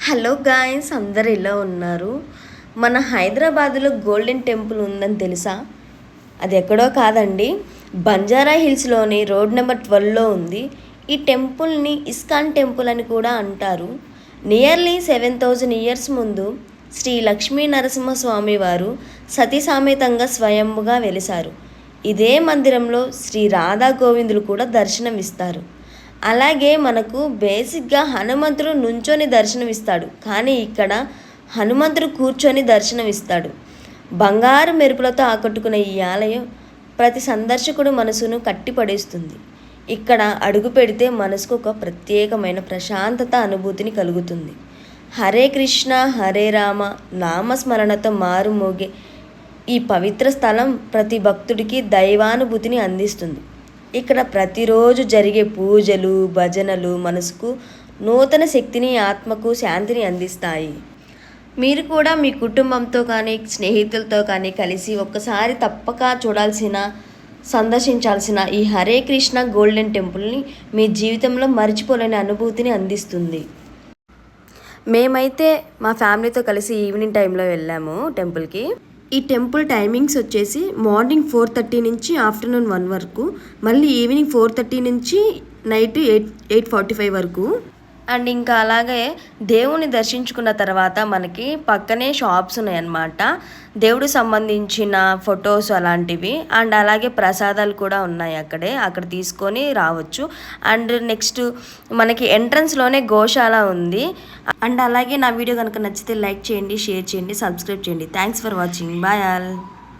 Hello guys, అందరు ఎలా ఉన్నారు? మన హైదరాబాద్లో గోల్డెన్ టెంపుల్ ఉందని తెలుసా? అది ఎక్కడో కాదండి, బంజారా హిల్స్లోని రోడ్ నెంబర్ 12లో ఉంది. ఈ టెంపుల్ని ఇస్కాన్ టెంపుల్ అని కూడా అంటారు. నియర్లీ 7000 ఇయర్స్ ముందు శ్రీ లక్ష్మీ నరసింహస్వామి వారు సతీ సమేతంగా స్వయంగా వెలిశారు. ఇదే మందిరంలో శ్రీ రాధా గోవిందులు కూడా దర్శనమిస్తారు. అలాగే మనకు బేసిక్గా హనుమంతుడు నుంచొని దర్శనమిస్తాడు, కానీ ఇక్కడ హనుమంతుడు కూర్చొని దర్శనమిస్తాడు. బంగారు మెరుపులతో ఆకట్టుకునే ఈ ఆలయం ప్రతి సందర్శకుడు మనసును కట్టిపడేస్తుంది. ఇక్కడ అడుగు పెడితే మనసుకు ఒక ప్రత్యేకమైన ప్రశాంతత అనుభూతిని కలుగుతుంది. హరే కృష్ణ హరే రామ నామస్మరణతో మారుమోగే ఈ పవిత్ర స్థలం ప్రతి భక్తుడికి దైవానుభూతిని అందిస్తుంది. ఇక్కడ ప్రతిరోజు జరిగే పూజలు భజనలు మనసుకు నూతన శక్తిని ఆత్మకు శాంతిని అందిస్తాయి. మీరు కూడా మీ కుటుంబంతో కానీ స్నేహితులతో కానీ కలిసి ఒక్కసారి తప్పక సందర్శించాల్సిన ఈ హరే కృష్ణ గోల్డెన్ టెంపుల్ని మీ జీవితంలో మర్చిపోలేని అనుభూతిని అందిస్తుంది. మేమైతే మా ఫ్యామిలీతో కలిసి ఈవినింగ్ టైంలో వెళ్ళాము టెంపుల్కి. ఈ టెంపుల్ టైమింగ్స్ వచ్చేసి మార్నింగ్ 4:30 నుంచి ఆఫ్టర్నూన్ 1 వరకు, మళ్ళీ ఈవినింగ్ 4:30 నుంచి నైట్ 8:45 వరకు. అండ్ ఇంకా అలాగే దేవుని దర్శించుకున్న తర్వాత మనకి పక్కనే షాప్స్ ఉన్నాయన్నమాట, దేవుడికి సంబంధించిన ఫొటోస్ అలాంటివి. అండ్ అలాగే ప్రసాదాలు కూడా ఉన్నాయి అక్కడ తీసుకొని రావచ్చు. అండ్ నెక్స్ట్ మనకి ఎంట్రన్స్లోనే గోశాల ఉంది. అండ్ అలాగే నా వీడియో కనుక నచ్చితే లైక్ చేయండి, షేర్ చేయండి, సబ్స్క్రైబ్ చేయండి. Thanks for watching. Bye all.